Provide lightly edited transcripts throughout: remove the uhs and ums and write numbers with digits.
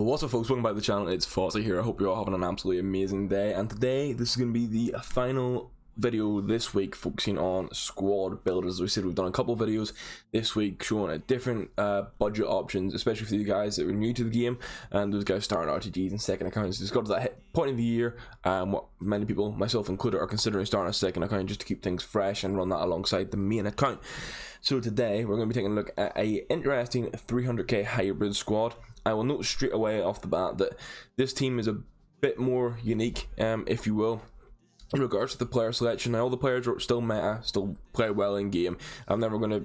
What's up folks, welcome back to the channel. It's Fozzy here. I hope you're all having an absolutely amazing day, and today this is going to be the final video this week focusing on squad builders. As we said, we've done a couple of videos this week showing a different budget options, especially for you guys that are new to the game and those guys starting RTGs and second accounts. It's got to that point of the year what many people, myself included, are considering starting a second account just to keep things fresh and run that alongside the main account. So today we're going to be taking a look at a interesting 300k hybrid squad. I will note straight away off the bat that this team is a bit more unique, if you will, in regards to the player selection. Now, all the players are still meta, still play well in game. I'm never going to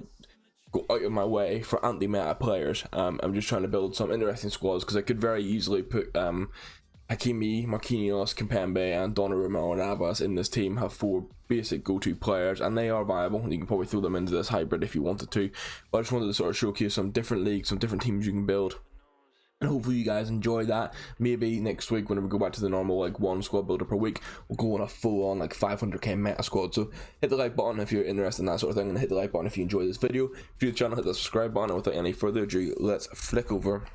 go out of my way for anti-meta players. I'm just trying to build some interesting squads because I could very easily put Hakimi, Marquinhos, Kimpembe, and Donnarumma or Navas in this team, have four basic go-to players, and they are viable. You can probably throw them into this hybrid if you wanted to, but I just wanted to sort of showcase some different leagues, some different teams you can build. And hopefully you guys enjoy that. Maybe next week, whenever we go back to the normal like one squad builder per week, we'll go on a full on like 500k meta squad. So hit the like button if you're interested in that sort of thing, and hit the like button if you enjoy this video. If you're the channel, hit the subscribe button. And without any further ado, let's flick over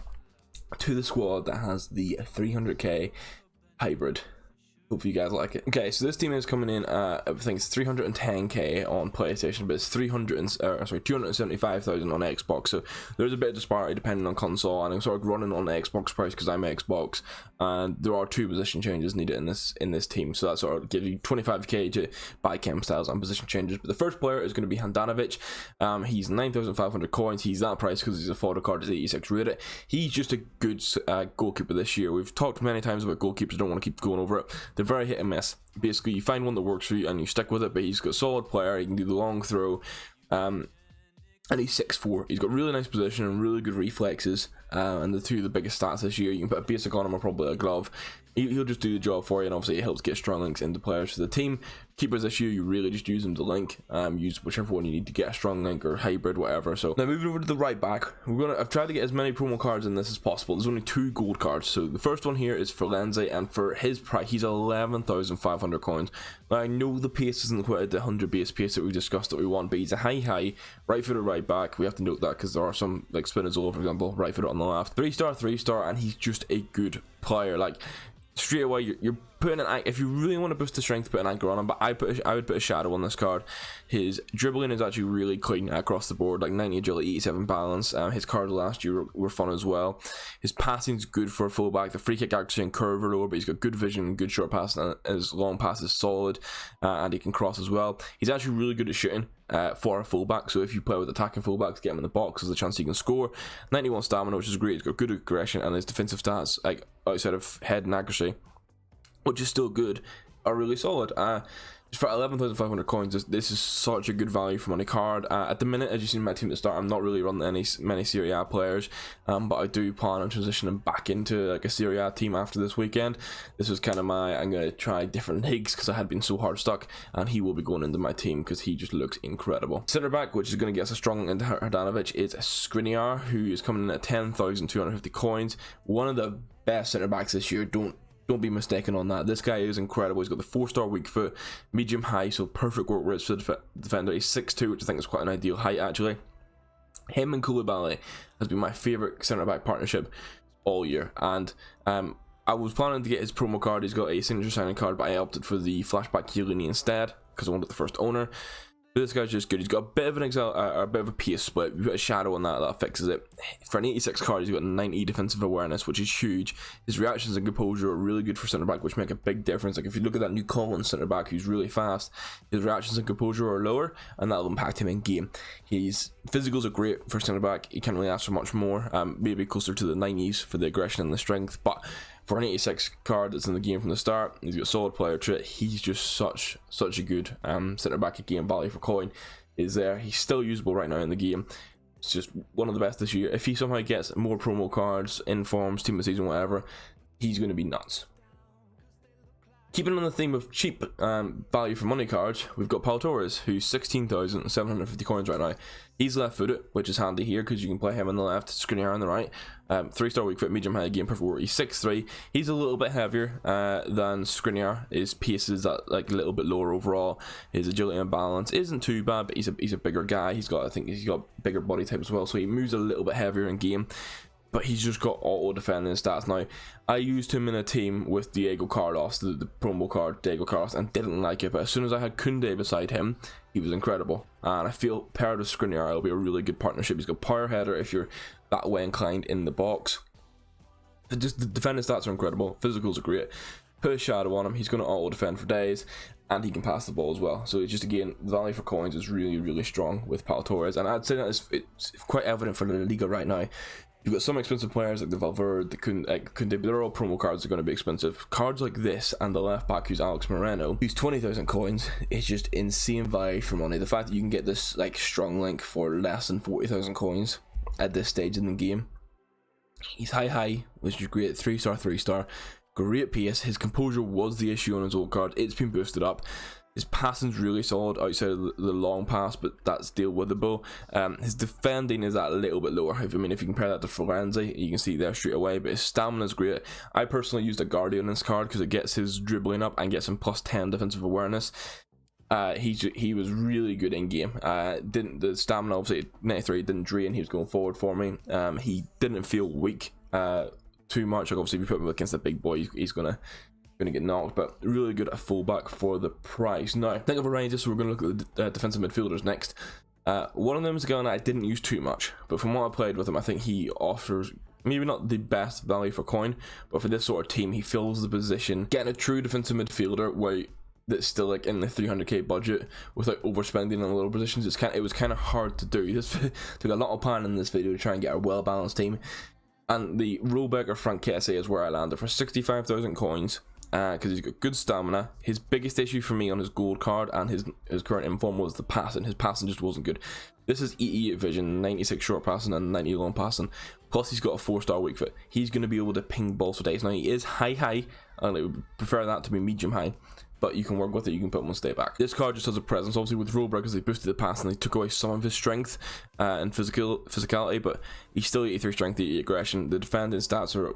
to the squad that has the 300k hybrid. Hopefully you guys like it. Okay, so this team is coming in I think it's 310k on PlayStation, but it's 275,000 on Xbox. So there's a bit of disparity depending on console, and I'm sort of running on the Xbox price because I'm Xbox, and there are two position changes needed in this team. So that sort of gives you 25k to buy chem styles and position changes. But the first player is going to be Handanovic. He's 9,500 coins. He's that price because he's a photo card, is 86 rated. He's just a good goalkeeper this year. We've talked many times about goalkeepers. Don't want to keep going over it. They're very hit and miss. Basically, you find one that works for you and you stick with it, but he's got a solid player. He can do the long throw, and he's 6'4". He's got really nice position and really good reflexes, and the two of the biggest stats this year. You can put a basic on him or probably a glove. He'll just do the job for you, and obviously it helps get strong links into players for the team. Keepers this year, you really just use them to link. Use whichever one you need to get a strong link or hybrid, whatever. So now moving over to the right back, I've tried to get as many promo cards in this as possible. There's only 2 gold cards. So the first one here is for Lenzi, and for his price, he's 11,500 coins. Now I know the pace isn't quite at the 100 base pace that we discussed that we want, but he's a high right footed right back. We have to note that because there are some like Spinazzola, for example, right footed on the left. 3-star, and he's just a good player. Like, straight away you're putting an, if you really want to boost the strength, put an anchor on him, but I would put a shadow on this card. His dribbling is actually really clean across the board, like 90 agility, 87 balance. His cards last year were fun as well. His passing's good for a fullback. The free kick accuracy and curve are lower, but he's got good vision, good short pass, and his long pass is solid, and he can cross as well. He's actually really good at shooting for a fullback, so if you play with attacking fullbacks, get him in the box, there's a chance he can score. 91 stamina, which is great. He's got good aggression, and his defensive stats, like outside of head and accuracy, which is still good, are really solid. Just for 11,500 coins, this is such a good value for money card. At the minute, as you've seen my team at the start, I'm not really running many Serie A players, but I do plan on transitioning back into like a Serie A team after this weekend. This was kind of I'm going to try different leagues because I had been so hard stuck, and he will be going into my team because he just looks incredible. Centre back, which is going to get us a strong into Handanovic, is Skriniar, who is coming in at 10,250 coins. One of the best centre backs this year. Don't be mistaken on that. This guy is incredible. He's got the 4-star weak foot, medium high, so perfect work rates for the defender. He's 6'2", which I think is quite an ideal height actually. Him and Koulibaly has been my favourite centre back partnership all year, and I was planning to get his promo card. He's got a signature signing card, but I opted for the flashback Chiellini instead because I wanted the first owner. But this guy's just good. He's got a bit of an a bit of a pace split. We've got a shadow on that fixes it. For an 86 card, he's got 90 defensive awareness, which is huge. His reactions and composure are really good for centre back, which make a big difference. Like if you look at that new Collins centre back, who's really fast, his reactions and composure are lower, and that'll impact him in game. His physicals are great for centre back. He can't really ask for much more. Maybe closer to the 90s for the aggression and the strength, but for an 86 card that's in the game from the start, he's got a solid player trait. He's just such a good centre back. Again, value for coin is there. He's still usable right now in the game. It's just one of the best this year. If he somehow gets more promo cards, informs, team of the season, whatever, he's going to be nuts. Keeping on the theme of cheap value for money cards, we've got Pau Torres, who's 16,750 coins right now. He's left-footed, which is handy here because you can play him on the left, Skriniar on the right. 3-star weak foot, medium high, game perfect work. He's 6'3". He's a little bit heavier than Skriniar. His pace is like a little bit lower overall. His agility and balance isn't too bad, but he's a bigger guy. I think he's got bigger body type as well, so he moves a little bit heavier in game. but he's just got auto defending stats. Now, I used him in a team with Diego Carlos, the promo card Diego Carlos, and didn't like it, but as soon as I had Koundé beside him, he was incredible. And I feel paired with Skriniar, it'll be a really good partnership. He's got power header if you're that way inclined in the box. Just the defending stats are incredible, physicals are great. Put a shadow on him, he's going to auto defend for days, and he can pass the ball as well. So it's just, again, the value for coins is really, really strong with Pau Torres, and I'd say that it's quite evident for La Liga right now. You've got some expensive players like the Valverde, the Koundé, but they're all promo cards that are going to be expensive. Cards like this and the left back who's Alex Moreno, who's 20,000 coins, is just insane value for money. The fact that you can get this like strong link for less than 40,000 coins at this stage in the game. He's high, which is great, 3-star, 3-star. Great pace. His composure was the issue on his old card. It's been boosted up. His passing's really solid outside of the long pass, but that's still withable. His defending is that a little bit lower. I mean, if you compare that to Florenzi, you can see there straight away, but his stamina is great. I personally used a Guardian in this card because it gets his dribbling up and gets him plus 10 defensive awareness. He was really good in game. The stamina, obviously, 93 didn't drain. He was going forward for me. He didn't feel weak too much. Like, obviously, if you put him against a big boy, he's gonna get knocked, but really good at fullback for the price. Now, think of a range, so we're going to look at the defensive midfielders next. One of them is a guy that I didn't use too much, but from what I played with him, I think he offers maybe not the best value for coin, but for this sort of team, he fills the position. Getting a true defensive midfielder where that's still like in the 300k budget without overspending on little positions, it was kind of hard to do. This took a lot of planning in this video to try and get a well-balanced team, and the rule-breaker Frank Kessie is where I landed for 65,000 coins. Because he's got good stamina. His biggest issue for me on his gold card and his current inform was the passing. His passing just wasn't good. This is 88 vision, 96 short passing, and 90 long passing. Plus, he's got a 4-star weak foot. He's going to be able to ping balls for days. Now, he is high, and I would prefer that to be medium high, but you can work with it. You can put him on stay back. This card just has a presence. Obviously, with rule breakers, they boosted the pass and they took away some of his strength and physicality, but he's still 83 strength, 88 aggression. The defending stats are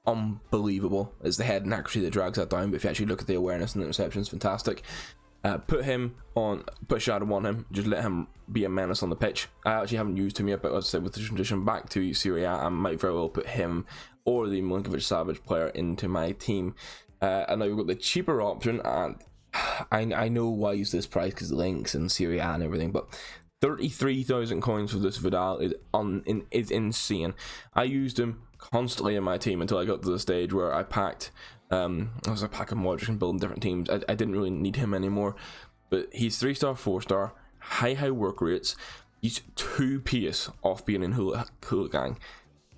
unbelievable. It's the head and accuracy that drags that down, but if you actually look at the awareness and the interceptions, fantastic. Put a shadow on him, just let him be a menace on the pitch. I actually haven't used him yet, but as I said, with the transition back to Serie A, I might very well put him or the Milinkovic-Savic player into my team. And now we've got the cheaper option, and I know why I use this price because the links and Serie A and everything, but 33,000 coins for this Vidal is insane. I used him constantly in my team until I got to the stage where I packed I was packing Modric and building different teams. I didn't really need him anymore, but he's 3-star, 4-star, high work rates. He's 2 pace off being in Hooligan.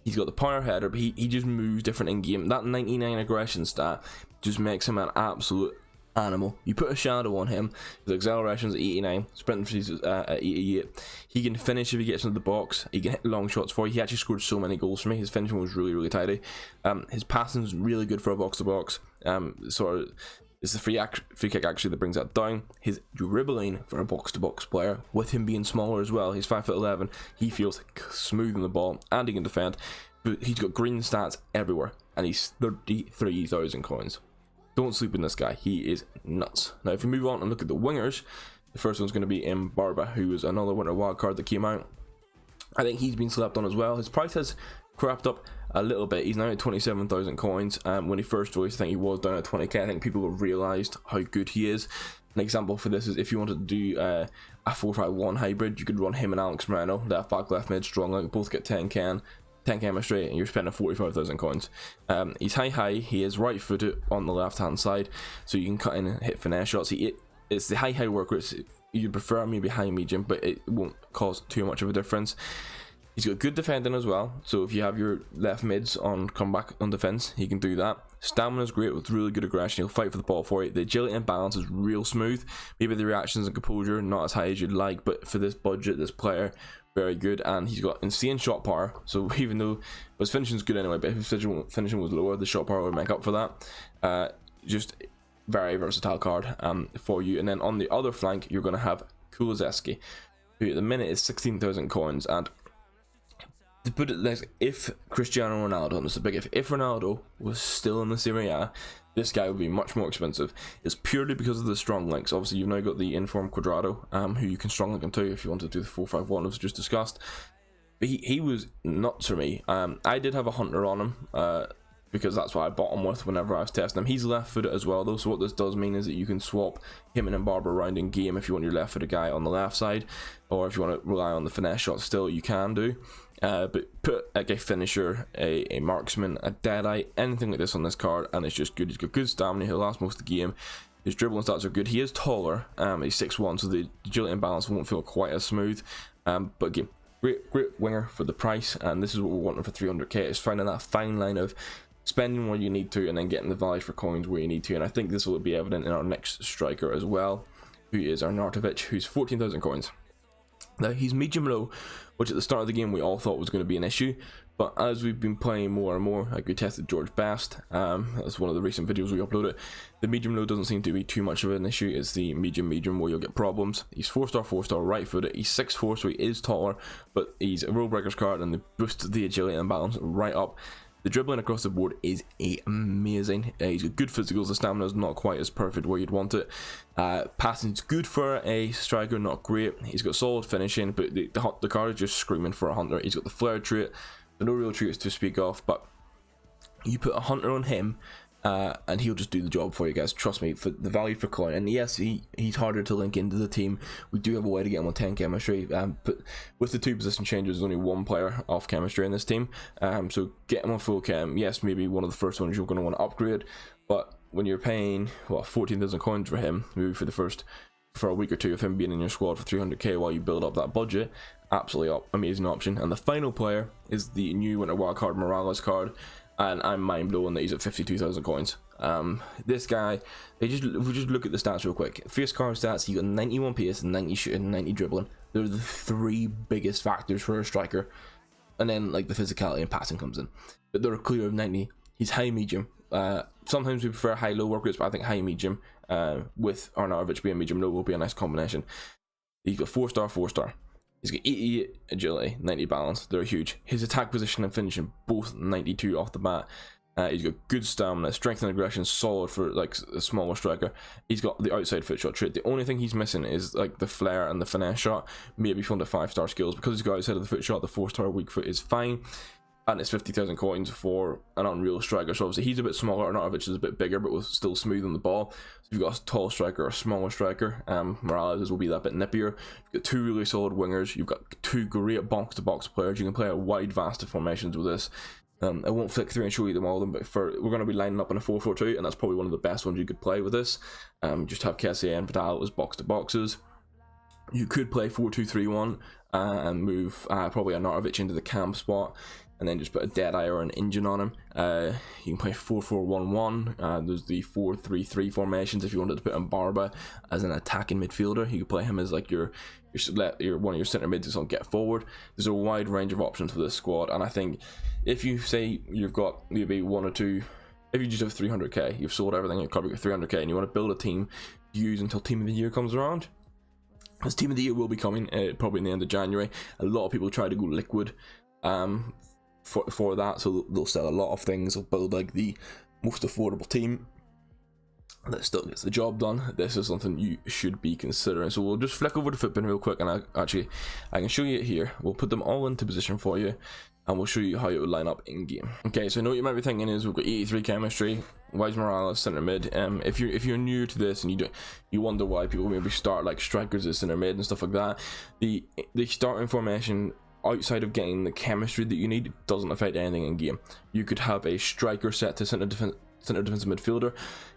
He's got the power header, but he just moves different in game. That 99 aggression stat just makes him an absolute animal. You put a shadow on him, his acceleration's at 89, sprint at 88. He can finish if he gets into the box. He can hit long shots for you. He actually scored so many goals for me. His finishing was really tidy. His passing's really good for a box to box. So it's the free kick actually that brings that down. His dribbling for a box to box player, with him being smaller as well, he's 5'11", he feels smooth on the ball and he can defend. But he's got green stats everywhere, and he's 33,000 coins. Don't sleep in this guy. He is nuts. Now, if we move on and look at the wingers, the first one's going to be Barba, who is another winter wild card that came out. I think he's been slept on as well. His price has crept up a little bit. He's now at 27,000 coins. When he first released, I think he was down at 20k. I think people have realised how good he is. An example for this is if you wanted to do a 4-5-1 hybrid, you could run him and Alex Moreno, left back, left mid, strong line, both get 10k chemistry, and you're spending 45,000 coins. He's high, he is right footed on the left hand side, so you can cut in and hit finesse shots. It's the high work rates. You'd prefer maybe high medium, but it won't cause too much of a difference. He's got good defending as well, so if you have your left mids on comeback on defense, he can do that. Stamina's great with really good aggression. He'll fight for the ball for you. The agility and balance is real smooth. Maybe the reactions and composure not as high as you'd like, but for this budget, this player, very good. And he's got insane shot power, so even though his finishing's good anyway, but if his finishing was lower, the shot power would make up for that. Just very versatile card for you. And then on the other flank, you're going to have Kulizeski, who at the minute is 16,000 coins. And to put it like, if Cristiano Ronaldo, and it's a big if Ronaldo was still in the Serie A, this guy would be much more expensive. It's purely because of the strong links. Obviously, you've now got the Inform Quadrado, who you can strong link into if you want to do the 4-5-1 as just discussed. but he was nuts for me. I did have a Hunter on him, because that's what I bought him with whenever I was testing him. He's left-footed as well though, so what this does mean is that you can swap him and Barber around in game if you want your left-footed guy on the left side, or if you want to rely on the finesse shot still, you can do. But put like a finisher, a marksman, a deadeye, anything like this on this card, and it's just good. He's got good stamina, he'll last most of the game. His dribbling stats are good. He is taller, he's 6'1", so the agility and balance won't feel quite as smooth. But again, great winger for the price, and this is what we're wanting for 300k. It's finding that fine line of spending where you need to and then getting the value for coins where you need to, and I think this will be evident in our next striker as well, who is Arnautovic, who's 14,000 coins. Now he's medium low, which at the start of the game we all thought was going to be an issue, but as we've been playing more and more, like we tested George Best, that's one of the recent videos we uploaded, the medium low doesn't seem to be too much of an issue. It's the medium where you'll get problems. He's 4-star right footed, he's 6'4", so he is taller, but he's a rule breakers card and they boost the agility and balance right up. The dribbling across the board is amazing. He's got good physicals. The stamina is not quite as perfect where you'd want it. Passing's good for a striker, not great. He's got solid finishing, but the card is just screaming for a Hunter. He's got the flare trait. There are no real traits to speak of, but you put a Hunter on him, and he'll just do the job for you guys. Trust me, for the value per coin. And yes, he's harder to link into the team. We do have a way to get him on 10 chemistry, but with the 2 position changes, there's only 1 player off chemistry in this team. So get him on full chem. Yes, maybe one of the first ones you're going to want to upgrade, but when you're paying 14,000 coins for him, maybe for a week or 2 of him being in your squad for 300k while you build up that budget, absolutely amazing option. And the final player is the new Winter Wildcard Morales card. And I'm mind blown that he's at 52,000 coins. This guy, if we just look at the stats real quick. Face card stats, he got 91 pace, 90 shooting, 90 dribbling. They're the 3 biggest factors for a striker. And then like the physicality and passing comes in. But they're clear of 90. He's high medium. Sometimes we prefer high low work rates, but I think high medium with Arnautovic being medium low will be a nice combination. He's got 4-star. He's got 88 agility, 90 balance. They're huge. His attack position and finishing both 92 off the bat. He's got good stamina, strength and aggression, solid for like a smaller striker. He's got the outside foot shot trait. The only thing he's missing is like the flare and the finesse shot. Maybe from the 5-star skills, because he's got outside of the foot shot. The 4-star weak foot is fine. And it's 50,000 coins for an unreal striker. So obviously he's a bit smaller, Arnautovic is a bit bigger, but was still smooth on the ball. So if you've got a tall striker or a smaller striker, Morales will be that bit nippier. You've got 2 really solid wingers. You've got 2 great box-to-box players. You can play a wide vast of formations with this. I won't flick through and show you them all of them, but we're going to be lining up in a 4-4-2, and that's probably one of the best ones you could play with this. Just have Kessie and Vidal as box-to-boxes. You could play 4-2-3-1 and move probably Arnautovic into the cam spot, and then just put a Deadeye or an engine on him. You can play 4-4-1-1. There's the 4-3-3 formations if you wanted to put in Barba as an attacking midfielder. You could play him as like your one of your centre mids on get forward. There's a wide range of options for this squad, and I think if you say you've got maybe 1 or 2, if you just have 300k, you've sold everything, you've covered 300k, and you want to build a team to use until Team of the Year comes around. This Team of the Year will be coming probably in the end of January. A lot of people try to go liquid for that, so they'll sell a lot of things. They'll build like the most affordable team that still gets the job done. This is something you should be considering. So we'll just flick over to Footbin real quick, and I can show you it here. We'll put them all into position for you, and we'll show you how it would line up in game. Okay, so I know what you might be thinking is we've got 83 chemistry. Why is Morales center mid? If you're new to this and you wonder why people maybe start like strikers as center mid and stuff like that, the starting formation outside of getting the chemistry that you need doesn't affect anything in game. You could have a striker set to center defensive midfielder.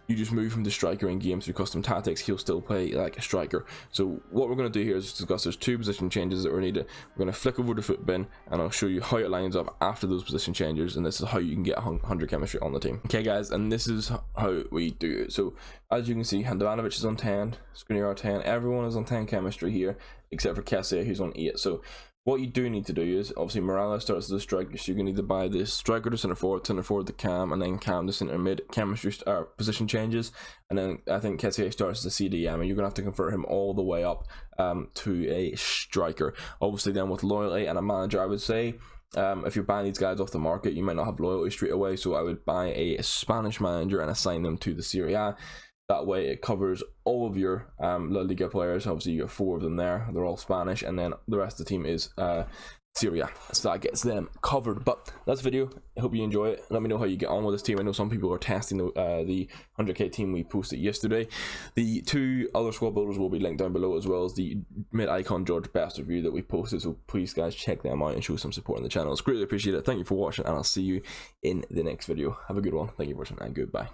You just move from the striker in game through custom tactics. He'll still play like a striker. So what we're going to do here is discuss there's 2 position changes that are needed. We're going to flick over to Footbin, and I'll show you how it lines up after those position changes, and this is how you can get 100 chemistry on the team. Okay guys, and this is how we do it. So as you can see, Handanovic is on 10, Skriniar on 10, everyone is on 10 chemistry here except for Kessie, who's on 8. So what you do need to do is, obviously Morales starts as a striker, so you're going to either buy this striker to centre forward to cam, and then cam to centre mid. Chemistry position changes, and then I think Kessie starts as a CDM, and you're going to have to convert him all the way up to a striker. Obviously then with loyalty and a manager, I would say, if you're buying these guys off the market, you might not have loyalty straight away, so I would buy a Spanish manager and assign them to the Serie A. That way it covers all of your La Liga players. Obviously you got 4 of them there, they're all Spanish, and then the rest of the team is Syria, so that gets them covered. But that's the video. I hope you enjoy it. Let me know how you get on with this team. I know some people are testing the 100k team we posted yesterday. The 2 other squad builders will be linked down below, as well as the mid icon George best review that we posted, so please guys check them out and show some support in the channel. It's greatly appreciated. Thank you for watching, and I'll see you in the next video. Have a good one. Thank you for watching, and goodbye.